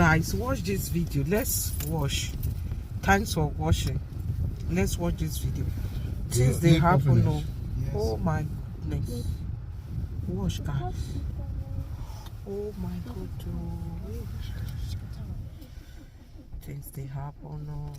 guys, watch this video. Let's watch. Thanks for watching. Let's watch this video. Things they happen. No. Yes. Oh my goodness. Watch, guys. Oh my God. Things they happen. No.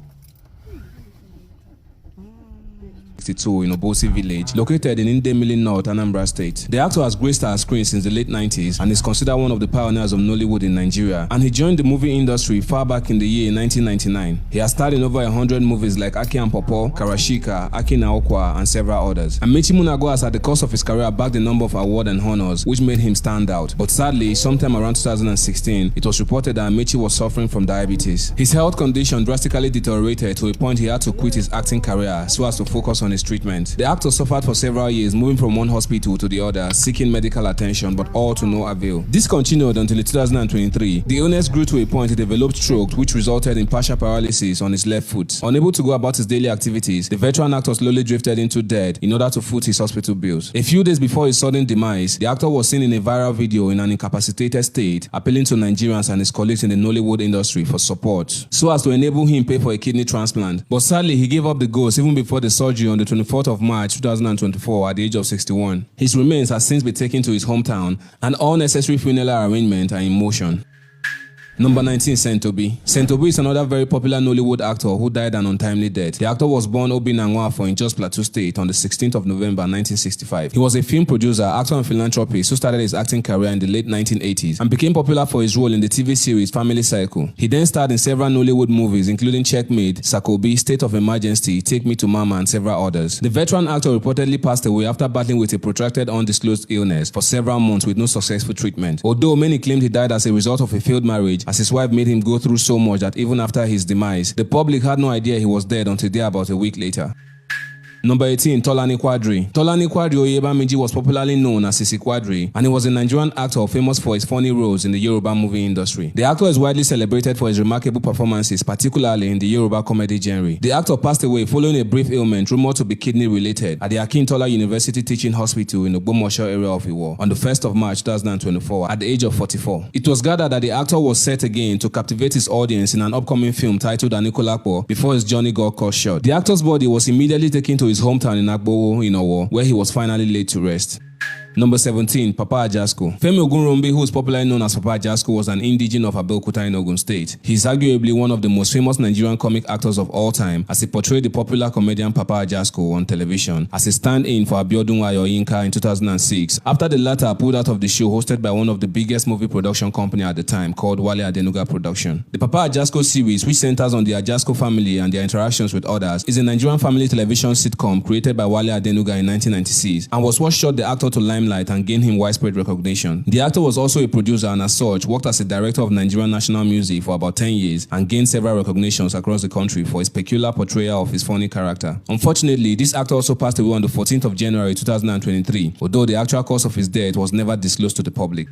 62 in Obosi village, located in Indemili North, Anambra State. The actor has graced our screen since the late 90s and is considered one of the pioneers of Nollywood in Nigeria. And he joined the movie industry far back in the year 1999. He has starred in over 100 movies like Aki and Popo, Karashika, Aki Naokwa, and several others. And Mechi Munago has at the course of his career bagged a number of awards and honors, which made him stand out. But sadly, sometime around 2016, it was reported that Mechi was suffering from diabetes. His health condition drastically deteriorated to a point he had to quit his acting career so as to focus on his treatment. The actor suffered for several years, moving from one hospital to the other, seeking medical attention, but all to no avail. This continued until 2023. The illness grew to a point he developed stroke, which resulted in partial paralysis on his left foot. Unable to go about his daily activities, the veteran actor slowly drifted into debt in order to foot his hospital bills. A few days before his sudden demise, the actor was seen in a viral video in an incapacitated state, appealing to Nigerians and his colleagues in the Nollywood industry for support, so as to enable him pay for a kidney transplant. But sadly, he gave up the ghost even before the surgery on the 24th of March 2024 at the age of 61. His remains have since been taken to his hometown and all necessary funeral arrangements are in motion. Number 19, Stobi. Stobi is another very popular Nollywood actor who died an untimely death. The actor was born Obi Nangwafo in Jos Plateau State on the 16th of November 1965. He was a film producer, actor and philanthropist who started his acting career in the late 1980s and became popular for his role in the TV series Family Cycle. He then starred in several Nollywood movies including Checkmate, Sakobi, State of Emergency, Take Me to Mama, and several others. The veteran actor reportedly passed away after battling with a protracted undisclosed illness for several months with no successful treatment. Although many claimed he died as a result of a failed marriage, as his wife made him go through so much that even after his demise, the public had no idea he was dead until there about a week later. Number 18, Tolan Quadri. Tolan Quadri Oyebamiji was popularly known as Sisi Quadri, and he was a Nigerian actor famous for his funny roles in the Yoruba movie industry. The actor is widely celebrated for his remarkable performances, particularly in the Yoruba comedy genre. The actor passed away following a brief ailment rumored to be kidney-related at the Akintola University Teaching Hospital in the Ogbomoso area of Iwo on the 1st of March 2024 at the age of 44. It was gathered that the actor was set again to captivate his audience in an upcoming film titled Anikulapo before his journey got cut short. The actor's body was immediately taken to his hometown in Agbowo, Inowo, where he was finally laid to rest. Number 17, Papa Ajasco. Femi Ogunrombi, who is popularly known as Papa Ajasco, was an indigene of Abeokuta in Ogun State. He is arguably one of the most famous Nigerian comic actors of all time, as he portrayed the popular comedian Papa Ajasco on television as a stand-in for Abiodun Ayoyinka in 2006, after the latter pulled out of the show hosted by one of the biggest movie production company at the time, called Wale Adenuga Production. The Papa Ajasco series, which centers on the Ajasco family and their interactions with others, is a Nigerian family television sitcom created by Wale Adenuga in 1996 and was what shot the actor to limelight and gained him widespread recognition. The actor was also a producer and as such worked as a director of Nigerian national music for about 10 years and gained several recognitions across the country for his peculiar portrayal of his funny character. Unfortunately, this actor also passed away on the 14th of January 2023, although the actual cause of his death was never disclosed to the public.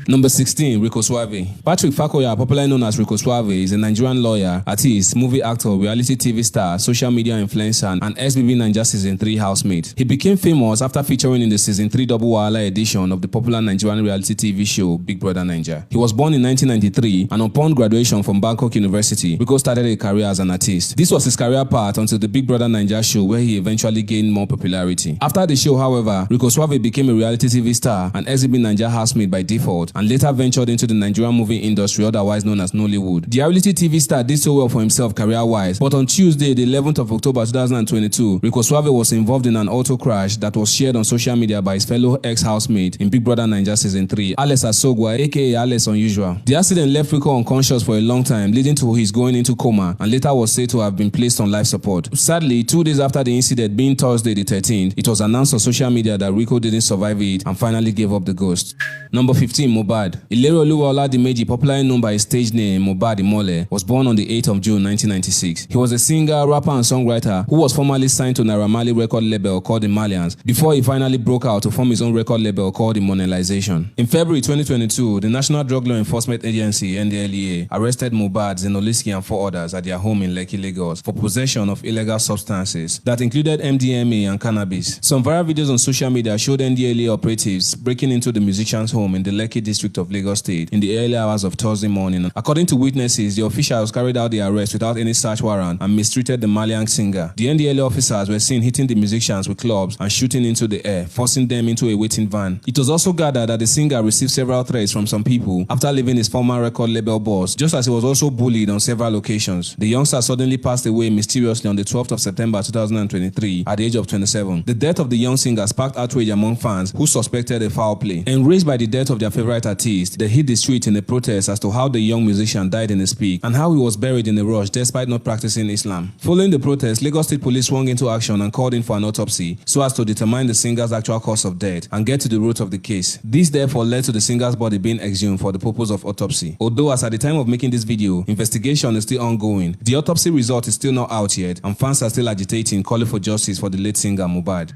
Number 16, Rico Suave. Patrick Fakoya, popularly known as Rico Suave, is a Nigerian lawyer, artist, movie actor, reality TV star, social media influencer, and SBB Naija Season 3 housemate. He became famous after featuring in the Season 3 Double Wahala edition of the popular Nigerian reality TV show Big Brother Naija. He was born in 1993, and upon graduation from Bangkok University, Rico started a career as an artist. This was his career path until the Big Brother Naija show, where he eventually gained more popularity. After the show, however, Rico Suave became a reality TV star and SBB Naija housemate by default, and later ventured into the Nigerian movie industry, otherwise known as Nollywood. The reality TV star did so well for himself career-wise, but on Tuesday, the 11th of October 2022, Rico Suave was involved in an auto crash that was shared on social media by his fellow ex-housemate in Big Brother Naija Season 3, Alex Asogwa, aka Alex Unusual. The accident left Rico unconscious for a long time, leading to his going into coma, and later was said to have been placed on life support. Sadly, 2 days after the incident, being Thursday the 13th, it was announced on social media that Rico didn't survive it and finally gave up the ghost. Number 15, Mohbad. Ileroluwa Oladimeji, popularly known by his stage name Mohbad Imole, was born on the 8th of June 1996. He was a singer, rapper, and songwriter who was formerly signed to Naira Marley record label called the Malians before he finally broke out to form his own record label called the Monetization. In February 2022, the National Drug Law Enforcement Agency (NDLEA) arrested Mohbad, Zenoliski, and 4 others at their home in Lekki, Lagos for possession of illegal substances that included MDMA and cannabis. Some viral videos on social media showed NDLEA operatives breaking into the musician's home in the Lekki district of Lagos State in the early hours of Thursday morning. According to witnesses, the officials carried out the arrest without any search warrant and mistreated the Malian singer. The NDLA officers were seen hitting the musicians with clubs and shooting into the air, forcing them into a waiting van. It was also gathered that the singer received several threats from some people after leaving his former record label boss, just as he was also bullied on several occasions. The youngster suddenly passed away mysteriously on the 12th of September 2023 at the age of 27. The death of the young singer sparked outrage among fans who suspected a foul play. Enraged by the death of their favorite artist, they hit the street in a protest as to how the young musician died in his peak and how he was buried in a rush despite not practicing Islam. Following the protest, Lagos State Police swung into action and called in for an autopsy so as to determine the singer's actual cause of death and get to the root of the case. This therefore led to the singer's body being exhumed for the purpose of autopsy. Although as at the time of making this video, investigation is still ongoing, the autopsy result is still not out yet and fans are still agitating, calling for justice for the late singer Mohbad.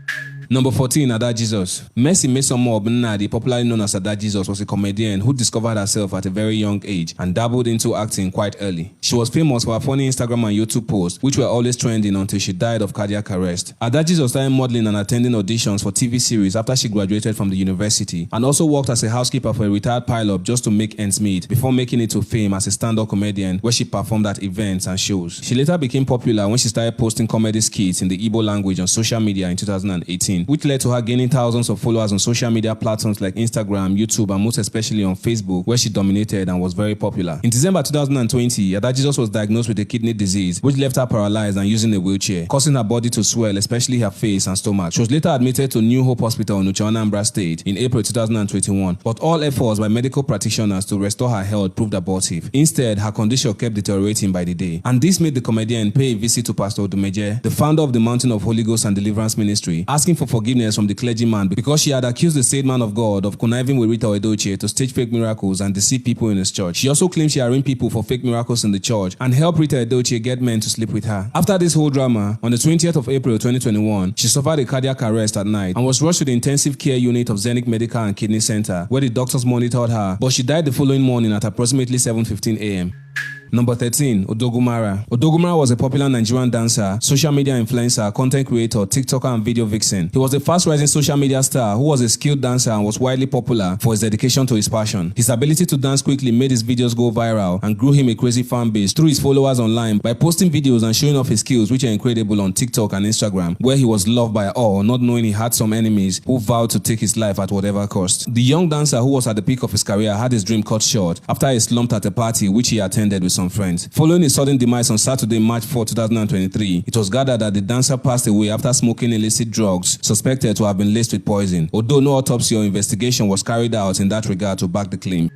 Number 14, Ada Jesus. Mercy Mesomo Obnadi, popularly known as Ada Jesus, was a comedian who discovered herself at a very young age and dabbled into acting quite early. She was famous for her funny Instagram and YouTube posts, which were always trending until she died of cardiac arrest. Ada Jesus started modeling and attending auditions for TV series after she graduated from the university, and also worked as a housekeeper for a retired pilot just to make ends meet before making it to fame as a stand-up comedian where she performed at events and shows. She later became popular when she started posting comedy skits in the Igbo language on social media in 2018. Which led to her gaining thousands of followers on social media platforms like Instagram, YouTube, and most especially on Facebook, where she dominated and was very popular. In December 2020, Ada Jesus was diagnosed with a kidney disease, which left her paralyzed and using a wheelchair, causing her body to swell, especially her face and stomach. She was later admitted to New Hope Hospital in Uche, Anambra State in April 2021, but all efforts by medical practitioners to restore her health proved abortive. Instead, her condition kept deteriorating by the day, and this made the comedian pay a visit to Pastor Odumeje, the founder of the Mountain of Holy Ghost and Deliverance Ministry, asking for forgiveness from the clergyman because she had accused the said man of God of conniving with Rita Edochie to stage fake miracles and deceive people in his church. She also claimed she arranged people for fake miracles in the church and helped Rita Edochie get men to sleep with her. After this whole drama, on the 20th of April 2021, she suffered a cardiac arrest at night and was rushed to the intensive care unit of Zenith Medical and Kidney Center, where the doctors monitored her, but she died the following morning at approximately 7:15 a.m. Number 13, Odogumara. Odogumara was a popular Nigerian dancer, social media influencer, content creator, TikToker, and video vixen. He was a fast-rising social media star who was a skilled dancer and was widely popular for his dedication to his passion. His ability to dance quickly made his videos go viral and grew him a crazy fan base through his followers online by posting videos and showing off his skills, which are incredible, on TikTok and Instagram, where he was loved by all, not knowing he had some enemies who vowed to take his life at whatever cost. The young dancer, who was at the peak of his career, had his dream cut short after he slumped at a party which he attended with some friends. Following his sudden demise on Saturday, March 4, 2023, it was gathered that the dancer passed away after smoking illicit drugs suspected to have been laced with poison, although no autopsy or investigation was carried out in that regard to back the claim.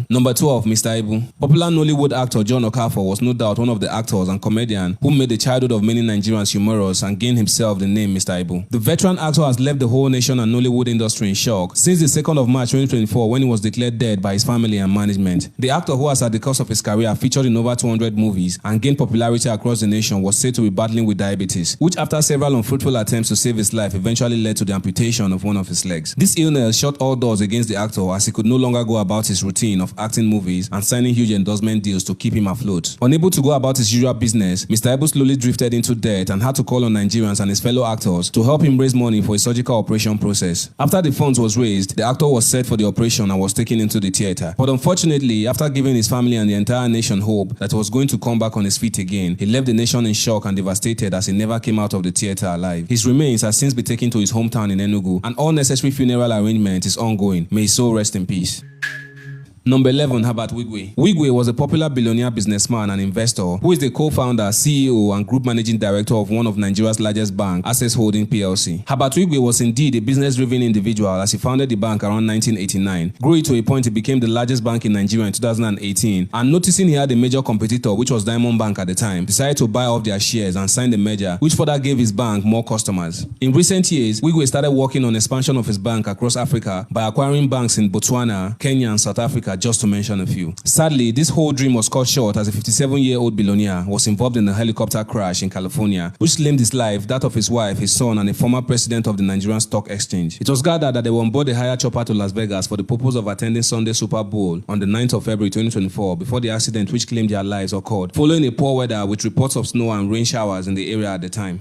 Number 12, Mr Ibu. Popular Nollywood actor John Okafor was no doubt one of the actors and comedian who made the childhood of many Nigerians humorous and gained himself the name Mr Ibu. The veteran actor has left the whole nation and Nollywood industry in shock since the 2nd of March 2024, when he was declared dead by his family and management. The actor, who has at the course of his career featured in over 200 movies and gained popularity across the nation, was said to be battling with diabetes, which after several unfruitful attempts to save his life eventually led to the amputation of one of his legs. This illness shut all doors against the actor, as he could no longer go about his routine of acting movies and signing huge endorsement deals to keep him afloat. Unable to go about his usual business, Mr. Ibu slowly drifted into debt and had to call on Nigerians and his fellow actors to help him raise money for a surgical operation process. After the funds was raised, the actor was set for the operation and was taken into the theater. But unfortunately, after giving his family and the entire nation hope that he was going to come back on his feet again, he left the nation in shock and devastated, as he never came out of the theater alive. His remains has since been taken to his hometown in Enugu, and all necessary funeral arrangement is ongoing. May his soul rest in peace. Number 11, Herbert Wigwe. Wigwe was a popular billionaire businessman and investor who is the co-founder, CEO, and group managing director of one of Nigeria's largest bank, Access Holding PLC. Herbert Wigwe was indeed a business-driven individual, as he founded the bank around 1989, grew it to a point it became the largest bank in Nigeria in 2018, and noticing he had a major competitor, which was Diamond Bank at the time, decided to buy off their shares and sign the merger, which further gave his bank more customers. In recent years, Wigwe started working on expansion of his bank across Africa by acquiring banks in Botswana, Kenya, and South Africa, just to mention a few. Sadly, this whole dream was cut short as a 57-year-old billionaire was involved in a helicopter crash in California, which claimed his life, that of his wife, his son, and a former president of the Nigerian Stock Exchange. It was gathered that they were on board a hire chopper to Las Vegas for the purpose of attending Sunday Super Bowl on the 9th of February 2024 before the accident, which claimed their lives, occurred, following a poor weather with reports of snow and rain showers in the area at the time.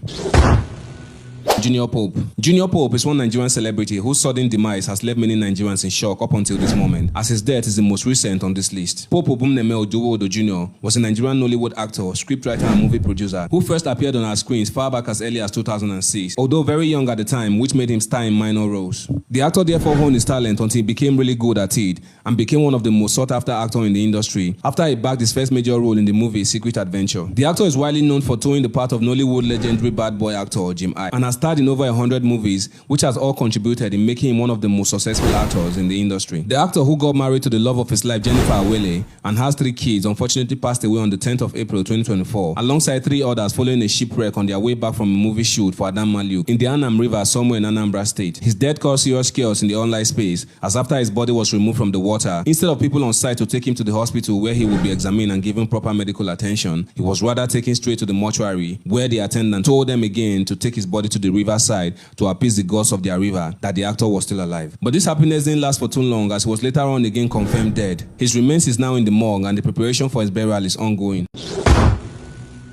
Junior Pope. Junior Pope is one Nigerian celebrity whose sudden demise has left many Nigerians in shock up until this moment, as his death is the most recent on this list. Pope m0ìuìn Jr. was a Nigerian Nollywood actor, scriptwriter and movie producer who first appeared on our screens far back as early as 2006, although very young at the time, which made him star in minor roles. The actor therefore honed his talent until he became really good at it and became one of the most sought-after actors in the industry after he bagged his first major role in the movie Secret Adventure. The actor is widely known for towing the part of Nollywood legendary bad boy actor Jim I and has starred in over 100 movies, which has all contributed in making him one of the most successful actors in the industry. The actor, who got married to the love of his life Jennifer Awele and has 3 kids, unfortunately passed away on the 10th of April 2024 alongside 3 others following a shipwreck on their way back from a movie shoot for Adam Maliuk in the Anam River somewhere in Anambra State. His death caused serious chaos in the online space, as after his body was removed from the water, instead of people on site to take him to the hospital where he would be examined and given proper medical attention, he was rather taken straight to the mortuary, where the attendant told them again to take his body to the riverside to appease the gods of their river that the actor was still alive. But this happiness didn't last for too long, as he was later on again confirmed dead. His remains is now in the morgue and the preparation for his burial is ongoing.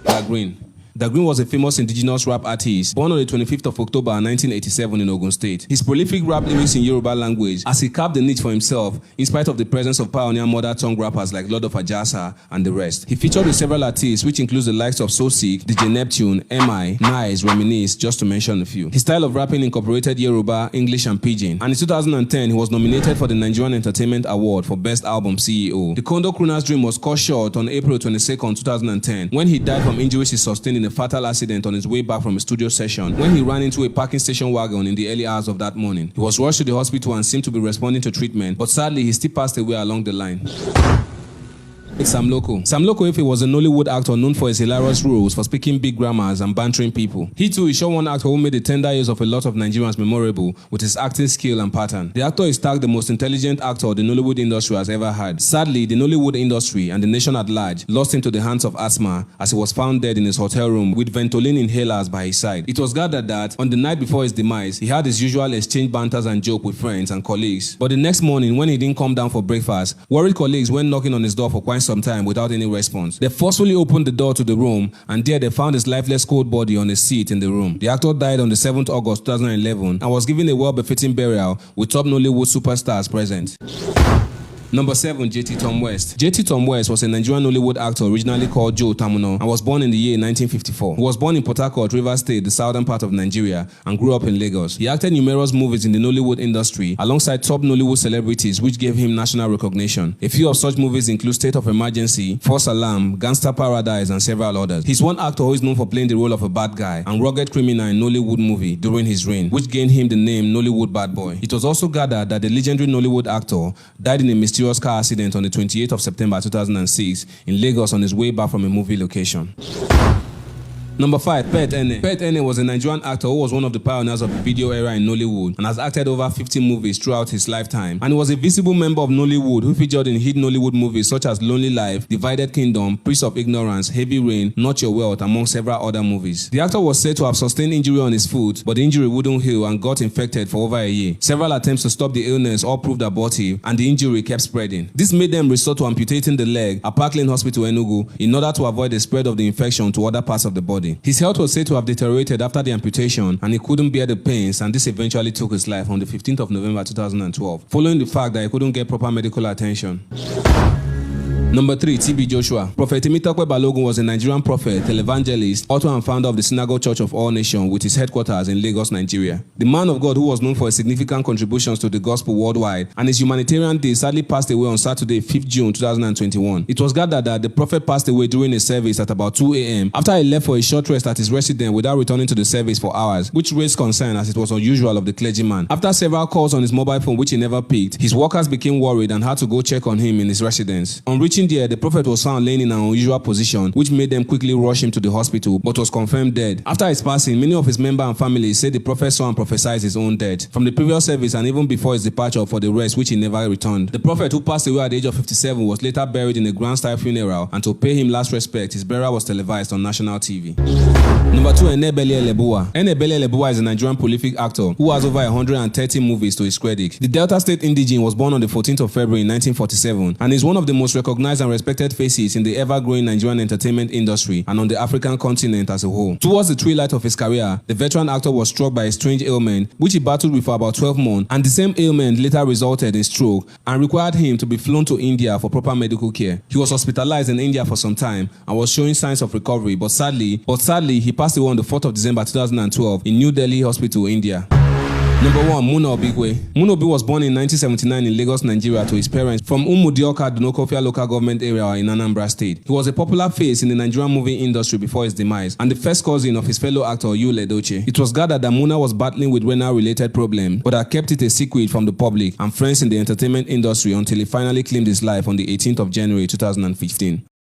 Dagrin. Dagrin was a famous indigenous rap artist born on the 25th of October 1987 in Ogun State. His prolific rap lyrics in Yoruba language as he carved the niche for himself in spite of the presence of pioneer mother tongue rappers like Lord of Ajasco and the rest. He featured with several artists which includes the likes of So Sick, DJ Neptune, M.I, Nice, Reminisce, just to mention a few. His style of rapping incorporated Yoruba, English and Pidgin, and in 2010 he was nominated for the Nigerian Entertainment Award for Best Album CEO. The Kondo Crooner's dream was cut short on April 22nd, 2010 when he died from injuries he sustained in a fatal accident on his way back from a studio session when he ran into a parking station wagon in the early hours of that morning. He was rushed to the hospital and seemed to be responding to treatment, but sadly he still passed away along the line. Sam Loco. Sam Loco was a Nollywood actor known for his hilarious roles for speaking big grammars and bantering people. He too is one actor who made the tender years of a lot of Nigerians memorable with his acting skill and pattern. The actor is tagged the most intelligent actor the Nollywood industry has ever had. Sadly, the Nollywood industry and the nation at large lost him to the hands of asthma as he was found dead in his hotel room with Ventolin inhalers by his side. It was gathered that on the night before his demise, he had his usual exchange banters and joke with friends and colleagues. But the next morning, when he didn't come down for breakfast, worried colleagues went knocking on his door for quite some time without any response. They forcefully opened the door to the room, and there they found his lifeless cold body on a seat in the room. The actor died on the 7th August 2011 and was given a well-befitting burial with top Nollywood superstars present. Number 7, JT Tom West. JT Tom West was a Nigerian Nollywood actor originally called Joe Tamuno and was born in the year 1954. He was born in Port Harcourt, Rivers State, the southern part of Nigeria, and grew up in Lagos. He acted numerous movies in the Nollywood industry alongside top Nollywood celebrities which gave him national recognition. A few of such movies include State of Emergency, False Alarm, Gangster Paradise, and several others. He's one actor who is known for playing the role of a bad guy and rugged criminal in Nollywood movie during his reign, which gained him the name Nollywood Bad Boy. It was also gathered that the legendary Nollywood actor died in a mysterious car accident on the 28th of September 2006 in Lagos on his way back from a movie location. Number 5, Pet Eneh. Pet Eneh was a Nigerian actor who was one of the pioneers of the video era in Nollywood and has acted over 50 movies throughout his lifetime. And he was a visible member of Nollywood who featured in hit Nollywood movies such as Lonely Life, Divided Kingdom, Priest of Ignorance, Heavy Rain, Not Your Wealth, among several other movies. The actor was said to have sustained injury on his foot, but the injury wouldn't heal and got infected for over a year. Several attempts to stop the illness all proved abortive, and the injury kept spreading. This made them resort to amputating the leg at Parkland Hospital, Enugu, in order to avoid the spread of the infection to other parts of the body. His health was said to have deteriorated after the amputation, and he couldn't bear the pains, and this eventually took his life on the 15th of November 2012, following the fact that he couldn't get proper medical attention. Number 3, TB Joshua. Prophet Temitope Balogun was a Nigerian prophet, televangelist, author and founder of the Synagogue Church of All Nations with its headquarters in Lagos, Nigeria. The man of God who was known for his significant contributions to the gospel worldwide and his humanitarian day sadly passed away on Saturday, 5th June 2021. It was gathered that the prophet passed away during a service at about 2 a.m. after he left for a short rest at his residence without returning to the service for hours, which raised concern as it was unusual of the clergyman. After several calls on his mobile phone which he never picked, his workers became worried and had to go check on him in his residence. On reaching there, the prophet was found laying in an unusual position, which made them quickly rush him to the hospital, but was confirmed dead. After his passing, many of his members and family said the prophet saw and prophesied his own death from the previous service and even before his departure for the rest, which he never returned. The prophet, who passed away at the age of 57, was later buried in a grand-style funeral, and to pay him last respect, his burial was televised on national TV. Number 2, Eneh is a Nigerian prolific actor who has over 130 movies to his credit. The Delta State indigene was born on the 14th of February 1947 and is one of the most recognized recognized and respected faces in the ever-growing Nigerian entertainment industry and on the African continent as a whole. Towards the twilight of his career, the veteran actor was struck by a strange ailment which he battled with for about 12 months, and the same ailment later resulted in stroke and required him to be flown to India for proper medical care. He was hospitalized in India for some time and was showing signs of recovery, but sadly, he passed away on the 4th of December 2012 in New Delhi Hospital, India. Number 1, Mr Ibu. Mr Ibu was born in 1979 in Lagos, Nigeria to his parents from Umudioka, Dunokofia local government area in Anambra State. He was a popular face in the Nigerian movie industry before his demise and the first cousin of his fellow actor Yul Edochie. It was gathered that Muna was battling with renal-related problems but had kept it a secret from the public and friends in the entertainment industry until he finally claimed his life on the 18th of January 2015.